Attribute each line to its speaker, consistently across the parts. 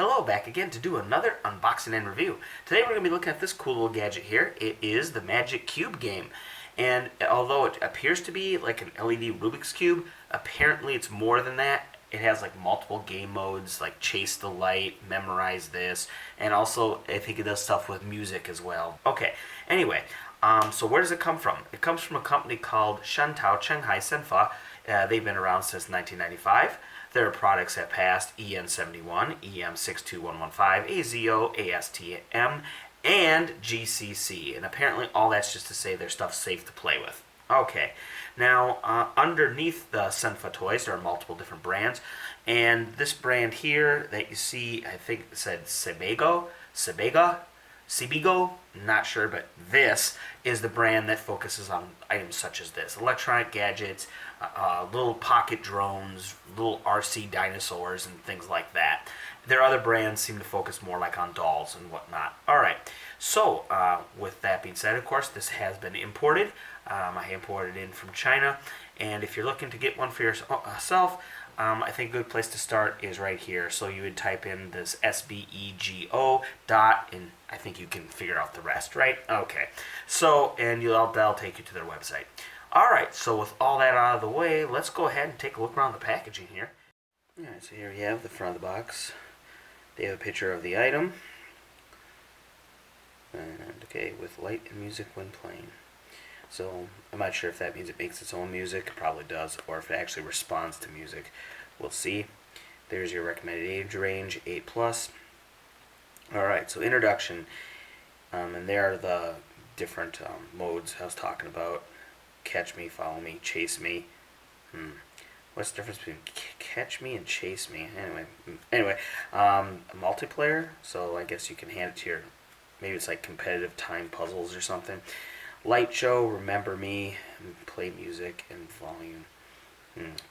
Speaker 1: Hello, back again to do another unboxing and review. Today we're going to be looking at this cool little gadget here. It is the Magic Cube game. And although it appears to be like an LED Rubik's Cube, apparently it's more than that. It has like multiple game modes, like Chase the Light, Memorize This, and also I think it does stuff with music as well. Okay, anyway, so where does it come from? It comes from a company called Shantao Shanghai Senfa. They've been around since 1995. Their products have passed EN71, EM62115, AZO, ASTM, and GCC. And apparently all that's just to say their stuff's safe to play with. Okay, now underneath the Senfa toys there are multiple different brands. And this brand here that you see, I think it said SBEGO, SBEGO, not sure, but this is the brand that focuses on items such as this. Electronic gadgets, little pocket drones, little RC dinosaurs, and things like that. Their other brands seem to focus more like on dolls and whatnot. Alright, so with that being said, of course, this has been imported. I imported it in from China, and if you're looking to get one for yourself, I think a good place to start is right here. So you would type in this SBEGO dot, and I think you can figure out the rest, right? Okay. So, and that'll take you to their website. Alright, so with all that out of the way, let's go ahead and take a look around the packaging here. Alright, so here we have the front of the box. They have a picture of the item. And, okay, with light and music when playing. So, I'm not sure if that means it makes its own music. It probably does. Or if it actually responds to music. We'll see. There's your recommended age range, 8+. Alright, so introduction. And there are the different modes I was talking about. Catch me, follow me, chase me. What's the difference between catch me and chase me? Anyway, multiplayer. So I guess you can hand it to your, maybe it's like competitive time puzzles or something. Lightshow, remember me, play music and volume.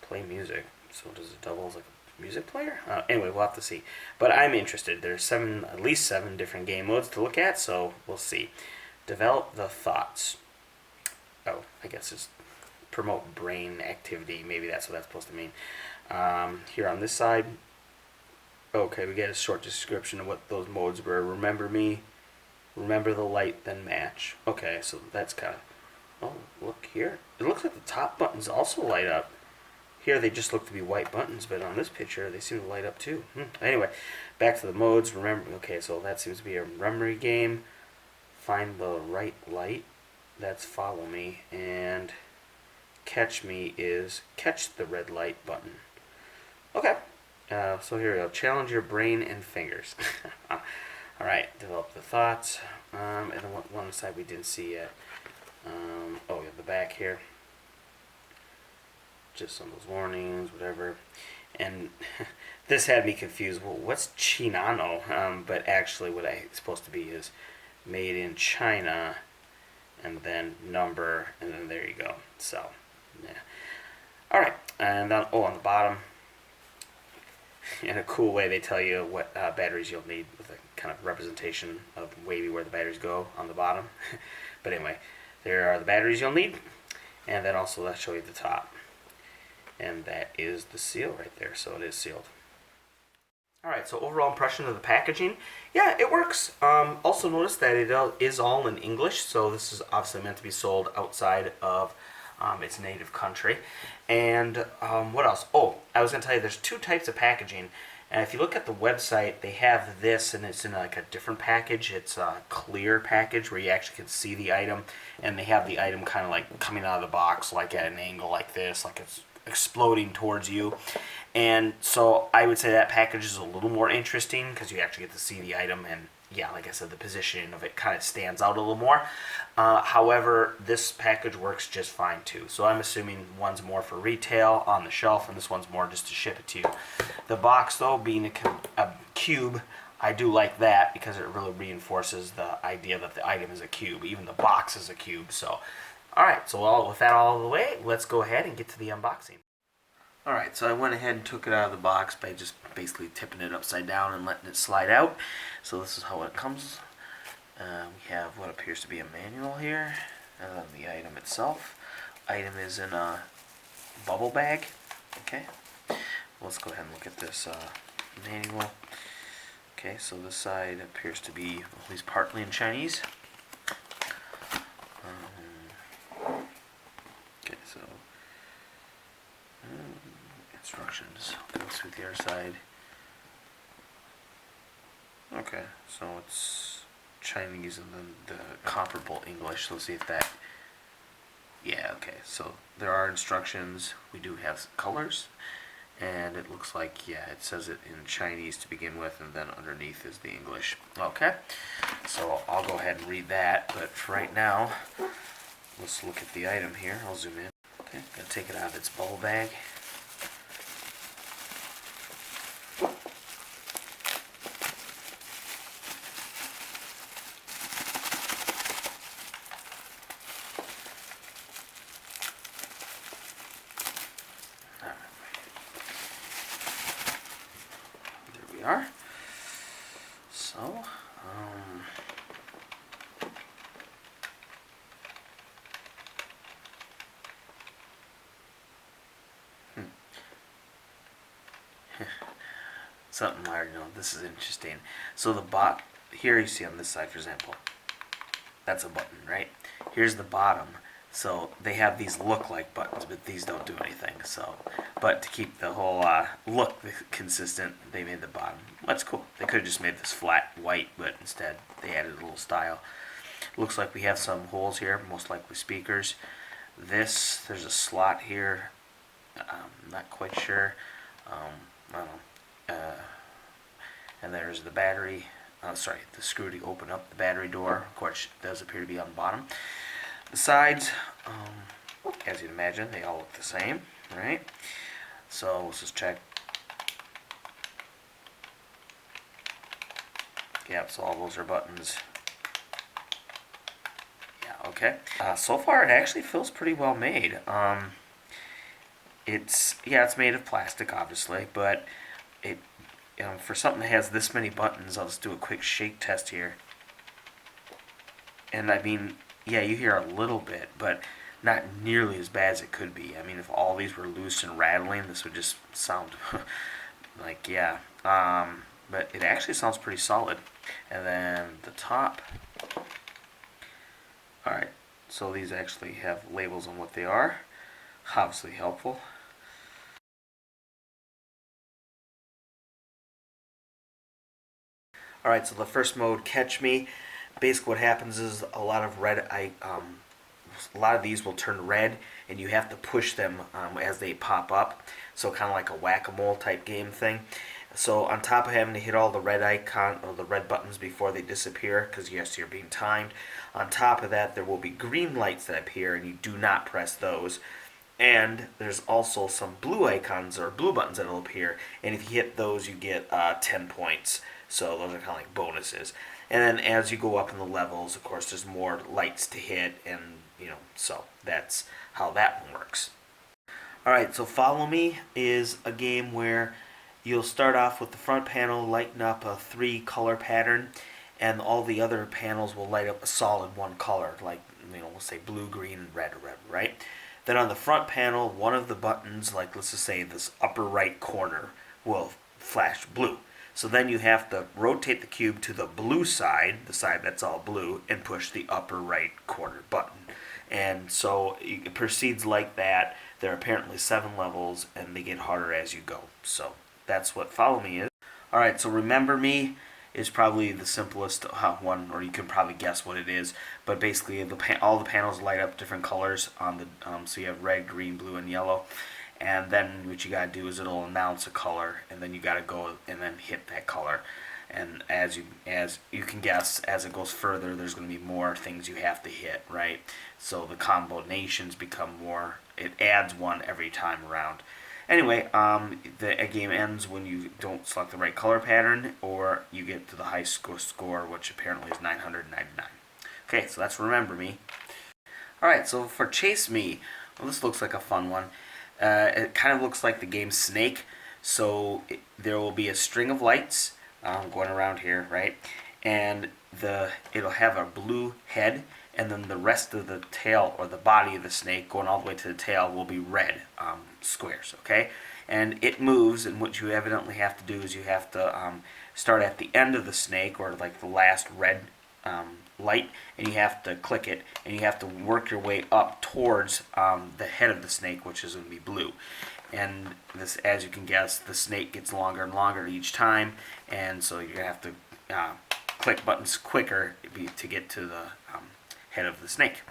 Speaker 1: Play music. So does it double as like a music player? Anyway, we'll have to see. But I'm interested. There's at least seven different game modes to look at, so we'll see. Develop the thoughts. Oh, I guess it's promote brain activity. Maybe that's what that's supposed to mean. Here on this side, okay, we get a short description of what those modes were. Remember me, remember the light, then match. Okay, so that's kind of, oh, look here. It looks like the top buttons also light up. Here they just look to be white buttons, but on this picture they seem to light up too. Anyway, back to the modes. Remember, okay, so that seems to be a memory game. Find the right light. That's follow me, and catch me is catch the red light button. Okay, so here we go. Challenge your brain and fingers. Alright, develop the thoughts. And then one side we didn't see yet. Oh, we have the back here. Just some of those warnings, whatever. And this had me confused. Well, what's Chinano? But actually what it's supposed to be is made in China, and then number, and then there you go. So, yeah. Alright, and then, on the bottom, in a cool way, they tell you what batteries you'll need with a kind of representation of maybe where the batteries go on the bottom. But anyway, there are the batteries you'll need, and then also they'll show you the top. And that is the seal right there, so it is sealed. Alright, so overall impression of the packaging, yeah, it works. Also notice that it is all in English, so this is obviously meant to be sold outside of its native country. And what else? Oh, I was going to tell you there's two types of packaging. And if you look at the website, they have this, and it's in like a different package. It's a clear package where you actually can see the item, and they have the item kind of like coming out of the box, like at an angle like this, like it's exploding towards you. And so I would say that package is a little more interesting because you actually get to see the item, and yeah, like I said, the positioning of it kind of stands out a little more. However, this package works just fine too. So I'm assuming one's more for retail on the shelf, and this one's more just to ship it to you. The box, though, being a cube, I do like that because it really reinforces the idea that the item is a cube. Even the box is a cube. So, alright, so with that all out of the way, let's go ahead and get to the unboxing. Alright, so I went ahead and took it out of the box by just basically tipping it upside down and letting it slide out. So this is how it comes. We have what appears to be a manual here, and then the item itself. Item is in a bubble bag. Okay, let's go ahead and look at this manual. Okay, so this side appears to be at least partly in Chinese. Okay, so instructions. Go through the other side. Okay, so it's Chinese and then the comparable English. So let's see if that. Yeah, okay. So there are instructions. We do have colors. And it looks like, yeah, it says it in Chinese to begin with, and then underneath is the English. Okay, so I'll go ahead and read that, but for right now, let's look at the item here. I'll zoom in. Okay, gotta take it out of its bubble bag. There we are. So, something I already know. This is interesting. So the here you see on this side, for example, that's a button, right? Here's the bottom. So they have these look like buttons, but these don't do anything. So, but to keep the whole look consistent, they made the bottom. That's cool. They could have just made this flat white, but instead they added a little style. Looks like we have some holes here, most likely speakers. There's a slot here. Not quite sure. I don't know. And there's the battery. The screw to open up the battery door. Of course, it does appear to be on the bottom. The sides, as you'd imagine, they all look the same, right? So let's just check. Yep, so all those are buttons. Yeah, okay. So far, it actually feels pretty well made. It's made of plastic, obviously, but it for something that has this many buttons, I'll just do a quick shake test here. And I mean, yeah, you hear a little bit, but not nearly as bad as it could be. I mean, if all these were loose and rattling, this would just sound like, yeah. But it actually sounds pretty solid. And then the top. Alright, so these actually have labels on what they are. Obviously helpful. Alright, so the first mode, Catch Me. Basically what happens is a lot of these will turn red, and you have to push them as they pop up. So kind of like a whack-a-mole type game thing. So on top of having to hit all the red buttons before they disappear, because yes, you're being timed. On top of that, there will be green lights that appear, and you do not press those. And there's also some blue icons or blue buttons that will appear, and if you hit those, you get 10 points. So those are kind of like bonuses. And then as you go up in the levels, of course, there's more lights to hit, and so that's how that one works. Alright, so Follow Me is a game where you'll start off with the front panel lighting up a 3-color pattern, and all the other panels will light up a solid one color, like, we'll say blue, green, red, right? Then on the front panel, one of the buttons, like let's just say this upper right corner, will flash blue. So then you have to rotate the cube to the blue side, the side that's all blue, and push the upper right corner button. And so it proceeds like that. There are apparently 7 levels, and they get harder as you go. So that's what Follow Me is. Alright, so Remember Me is probably the simplest one, or you can probably guess what it is. But basically, all the panels light up different colors on the so you have red, green, blue, and yellow. And then what you gotta do is it'll announce a color, and then you gotta go and then hit that color. And as you can guess, as it goes further, there's going to be more things you have to hit, right? So the combinations become more. It adds one every time around. Anyway, the game ends when you don't select the right color pattern, or you get to the high score, which apparently is 999. Okay, so that's Remember Me. Alright, so for Chase Me, well, this looks like a fun one. It kind of looks like the game Snake. So there will be a string of lights going around here, right? And it'll have a blue head, and then the rest of the tail, or the body of the snake, going all the way to the tail, will be red squares, okay? And it moves, and what you evidently have to do is you have to start at the end of the snake, or like the last red light, and you have to click it, and you have to work your way up towards the head of the snake, which is going to be blue. And this, as you can guess, the snake gets longer and longer each time, and so you're going to have to click buttons quicker to get to the head of the snake.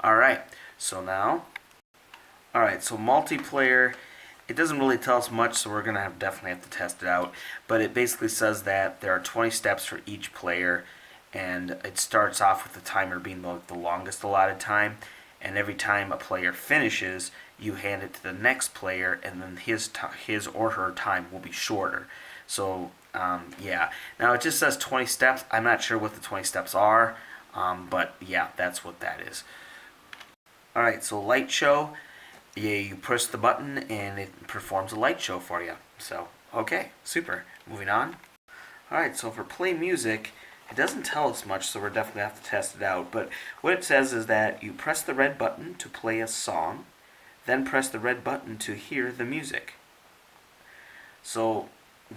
Speaker 1: Alright, so now, so multiplayer, it doesn't really tell us much, so we're going to definitely have to test it out, but it basically says that there are 20 steps for each player, and it starts off with the timer being the longest allotted time, and every time a player finishes, you hand it to the next player, and then his or her time will be shorter. So yeah, now it just says 20 steps. I'm not sure what the 20 steps are, but yeah, that's what that is. Alright, so Lightshow, yeah, you push the button and it performs a light show for you. So, okay, super. Moving on. Alright, so for play music, it doesn't tell us much, so we're definitely going to have to test it out. But what it says is that you press the red button to play a song, then press the red button to hear the music. So,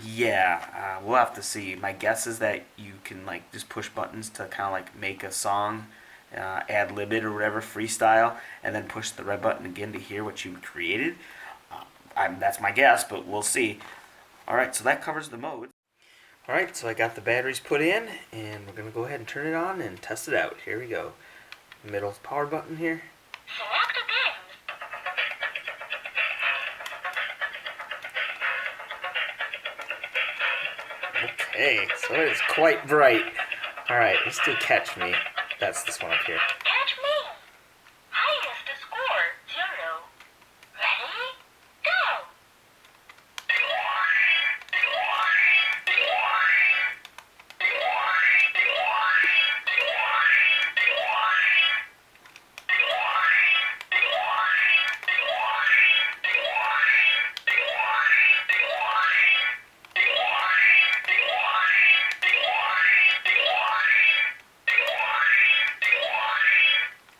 Speaker 1: yeah, we'll have to see. My guess is that you can like just push buttons to kind of like make a song, ad-lib it or whatever, freestyle, and then push the red button again to hear what you created. That's my guess, but we'll see. Alright, so that covers the mode. Alright, so I got the batteries put in, and we're going to go ahead and turn it on and test it out. Here we go. Middle power button here.
Speaker 2: Select a game.
Speaker 1: Okay, so it is quite bright. Alright, let's do Catch Me. That's this one up here.
Speaker 2: Catch me. Highest score, 0. Ready? Go.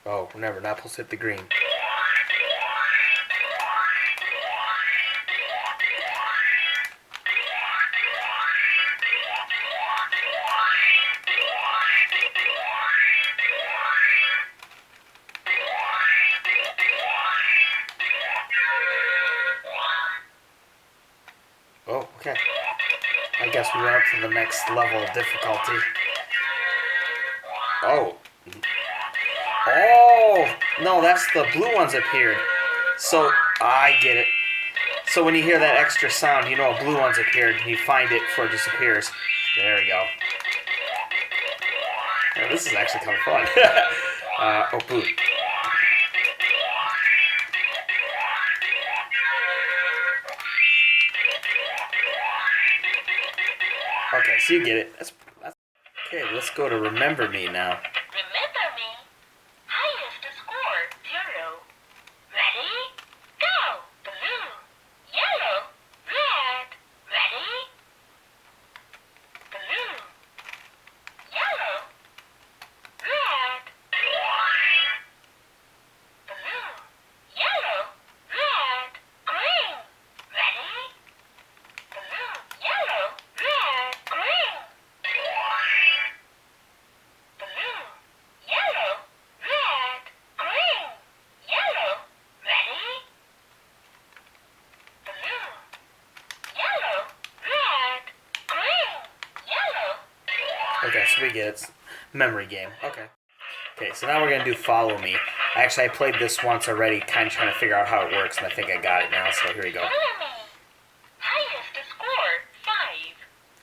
Speaker 1: Oh, remember, not supposed to hit the green. Oh, okay. I guess we went up to the next level of difficulty. Oh. Oh! No, that's the blue ones appeared. So, I get it. So when you hear that extra sound, you know a blue one's appeared, and you find it before it disappears. There we go. Oh, this is actually kind of fun. Oh, blue. Okay, so you get it. That's okay, let's go to Remember Me now.
Speaker 2: Remember me. Highest score, 0. Ready? Go. Blue, yellow, red. Ready? Blue, yellow, red. Blue, yellow, red, green. Ready? Blue, yellow, red, green. Blue, yellow, red, green, yellow. Ready? Blue, yellow, red, green, yellow.
Speaker 1: Okay, so we get it. Memory game. Okay. Okay, so now we're going to do Follow Me. Actually, I played this once already, kind of trying to figure out how it works, and I think I got it now, so here we go.
Speaker 2: Follow me. Highest score, 5.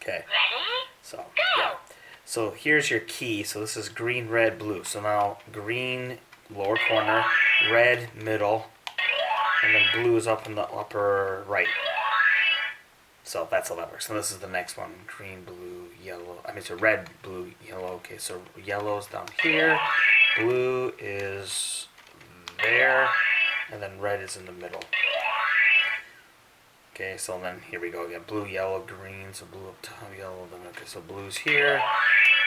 Speaker 1: Okay,
Speaker 2: Ready?
Speaker 1: so,
Speaker 2: Go.
Speaker 1: yeah. So here's your key. So this is green, red, blue. So now green, lower corner, red, middle, and then blue is up in the upper right. So that's how that works. So this is the next one. Green, blue, yellow. I mean, so red, blue, yellow. Okay, so yellow's down here. Blue is there. And then red is in the middle. Okay, so then here we go again. Blue, yellow, green. So blue up top, yellow. Then okay, so blue's here.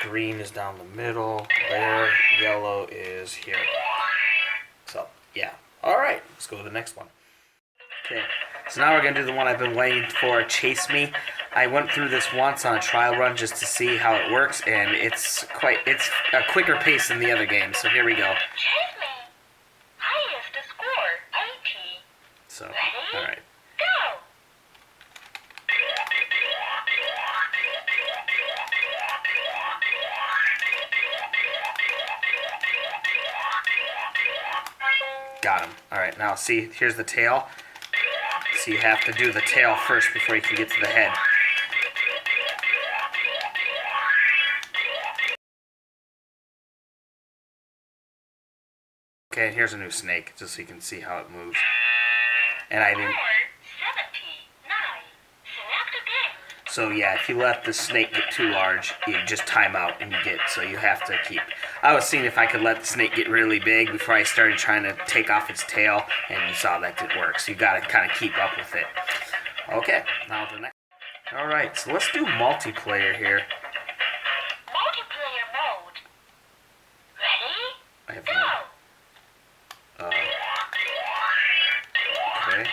Speaker 1: Green is down the middle. There. Yellow is here. So, yeah. Alright, let's go to the next one. Okay, so now we're going to do the one I've been waiting for, Chase Me. I went through this once on a trial run just to see how it works, and it's a quicker pace than the other games. So here we go.
Speaker 2: Chase me. Highest score, 80.
Speaker 1: So,
Speaker 2: Ready?
Speaker 1: all right.
Speaker 2: Go.
Speaker 1: Got him. All right, now see, here's the tail. So you have to do the tail first before you can get to the head. Okay, here's a new snake, just so you can see how it moves. And I didn't.
Speaker 2: Score, 79. Select again.
Speaker 1: So yeah, if you let the snake get too large, you just time out and you get. So you have to keep. I was seeing if I could let the snake get really big before I started trying to take off its tail, and you saw that didn't work. So you got to kind of keep up with it. Okay, now the next. All right, so let's do multiplayer here.
Speaker 2: Multiplayer mode. Ready?
Speaker 1: I have
Speaker 2: Go.
Speaker 1: no. Okay.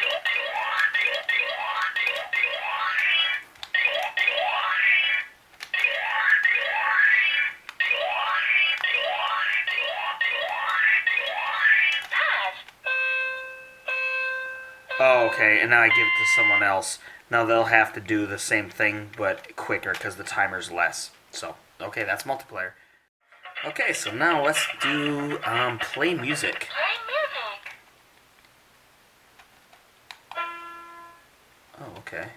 Speaker 2: Pause.
Speaker 1: Oh, okay, and now I give it to someone else. Now they'll have to do the same thing, but quicker because the timer's less. So, okay, that's multiplayer. Okay, so now let's do play music.
Speaker 2: Play music.
Speaker 1: Oh, okay.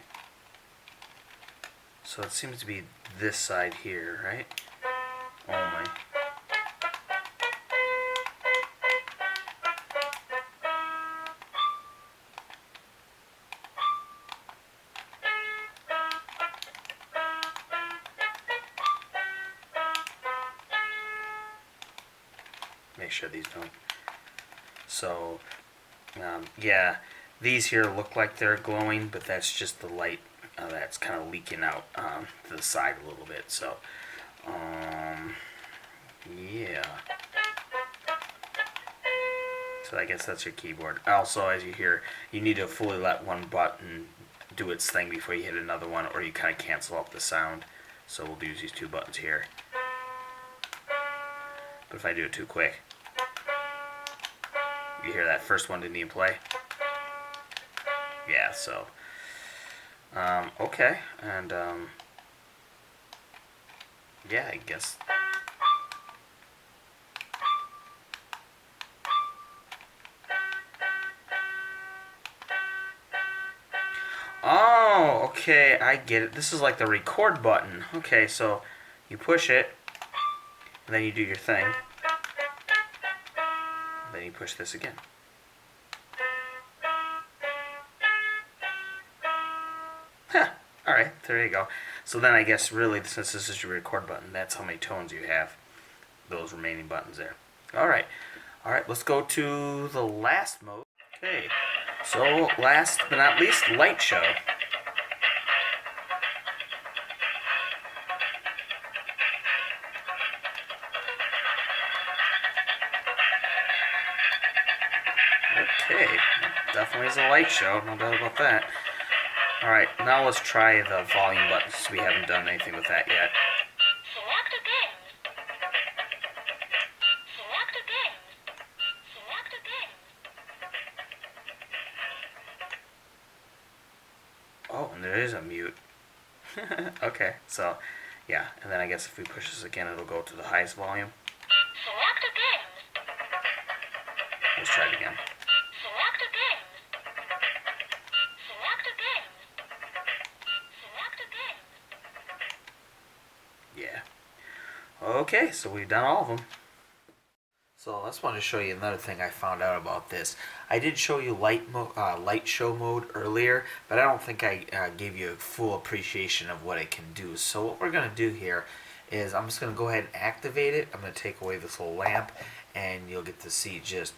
Speaker 1: So it seems to be this side here, right? Only. Make sure these don't. So, yeah, these here look like they're glowing, but that's just the light that's kind of leaking out to the side a little bit. So, yeah. So I guess that's your keyboard. Also, as you hear, you need to fully let one button do its thing before you hit another one, or you kind of cancel out the sound. So we'll use these two buttons here. But if I do it too quick, you hear that first one didn't even play. Yeah, so okay, and yeah, I guess. Oh, okay, I get it. This is like the record button. Okay, so you push it, and then you do your thing. Then you push this again. Huh. Alright, there you go. So then I guess really, since this is your record button, that's how many tones you have. Those remaining buttons there. Alright. Alright, let's go to the last mode. Okay. So last but not least, Lightshow. Okay, definitely is a light show, no doubt about that. Alright, now let's try the volume buttons. We haven't done anything with that yet.
Speaker 2: Select again. Select again. Select again.
Speaker 1: Oh, and there is a mute. Okay, so, yeah, and then I guess if we push this again, it'll go to the highest volume.
Speaker 2: Select again.
Speaker 1: Let's try it again.
Speaker 2: Select again. Select again. Select again.
Speaker 1: Yeah. Okay, so we've done all of them. So I just want to show you another thing I found out about this. I did show you light show mode earlier, but I don't think I gave you a full appreciation of what it can do. So what we're going to do here is I'm just going to go ahead and activate it. I'm going to take away this little lamp, and you'll get to see just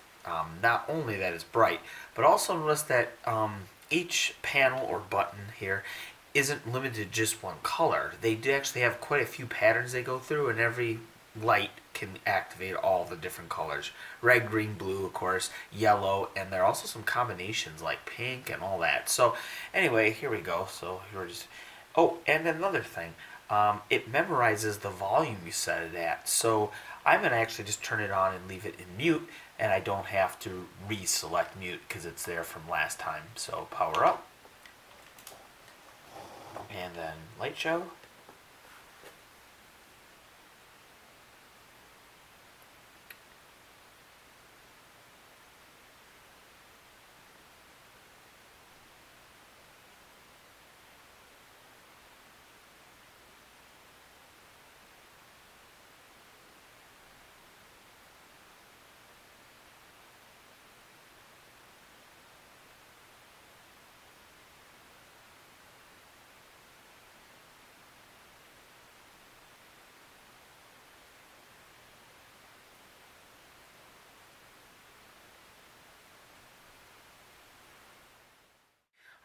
Speaker 1: not only that it's bright, but also notice that each panel or button here isn't limited to just one color. They do actually have quite a few patterns they go through, and every light can activate all the different colors. Red, green, blue, of course, yellow, and there are also some combinations like pink and all that. So anyway, here we go. So we're just
Speaker 3: Oh, and another thing, it memorizes the volume you set it at. So I'm going to actually just turn it on and leave it in mute, and I don't have to reselect mute because it's there from last time. So power up, and then light show.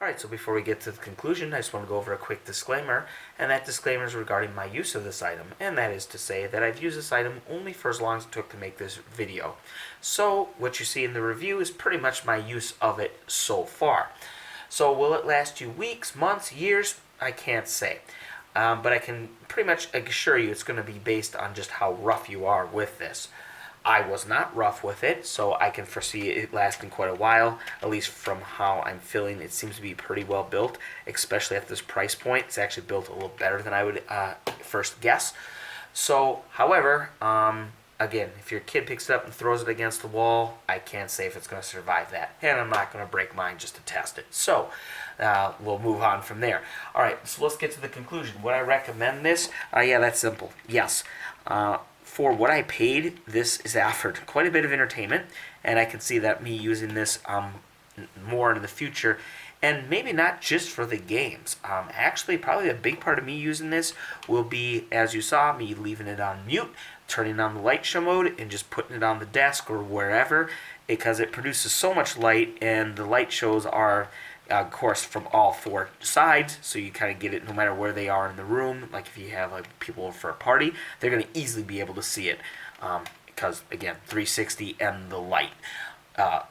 Speaker 3: Alright, so before we get to the conclusion, I just want to go over a quick disclaimer, and that disclaimer is regarding my use of this item, and that is to say that I've used this item only for as long as it took to make this video. So, what you see in the review is pretty much my use of it so far. So, will it last you weeks, months, years? I can't say. But I can pretty much assure you it's going to be based on just how rough you are with this. I was not rough with it, so I can foresee it lasting quite a while, at least from how I'm feeling. It seems to be pretty well built, especially at this price point. It's actually built a little better than I would first guess. So, however, again, if your kid picks it up and throws it against the wall, I can't say if it's going to survive that, and I'm not going to break mine just to test it. So, we'll move on from there. Alright, so let's get to the conclusion. Would I recommend this? Yeah, that's simple. Yes. For what I paid, this is offered quite a bit of entertainment, and I can see that me using this more in the future, and maybe not just for the games. Actually, probably a big part of me using this will be, as you saw, me leaving it on mute, turning on the light show mode, and just putting it on the desk or wherever, because it produces so much light, and the light shows are of course, from all four sides, so you kind of get it no matter where they are in the room. Like if you have like people over for a party, they're going to easily be able to see it because, again, 360 and the light,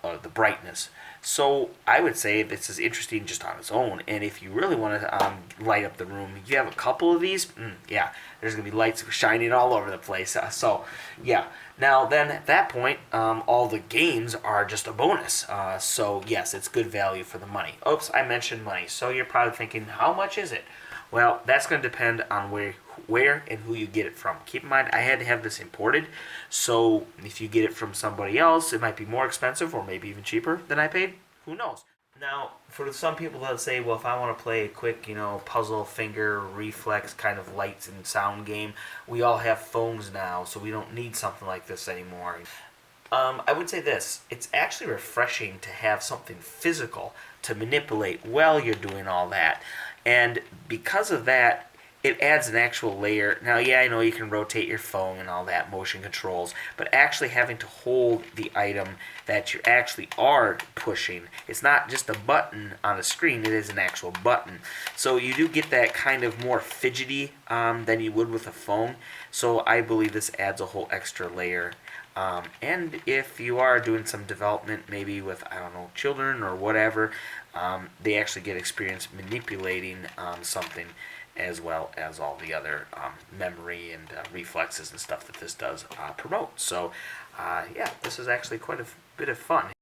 Speaker 3: or the brightness. So I would say this is interesting just on its own, and if you really want to light up the room, you have a couple of these, yeah, there's going to be lights shining all over the place. So, yeah. Now, then, at that point, all the games are just a bonus. So, yes, it's good value for the money. Oops, I mentioned money. So you're probably thinking, how much is it? Well, that's going to depend on where and who you get it from. Keep in mind, I had to have this imported. So if you get it from somebody else, it might be more expensive or maybe even cheaper than I paid. Who knows? Now, for some people that say, well, if I want to play a quick, puzzle, finger, reflex kind of lights and sound game, we all have phones now, so we don't need something like this anymore. I would say this. It's actually refreshing to have something physical to manipulate while you're doing all that. And because of that, it adds an actual layer. Now, yeah, I know you can rotate your phone and all that, motion controls, but actually having to hold the item that you actually are pushing, it's not just a button on a screen, it is an actual button. So you do get that kind of more fidgety than you would with a phone. So I believe this adds a whole extra layer. And if you are doing some development, maybe with, I don't know, children or whatever, they actually get experience manipulating something as well as all the other memory and reflexes and stuff that this does promote. So, yeah, this is actually quite a bit of fun.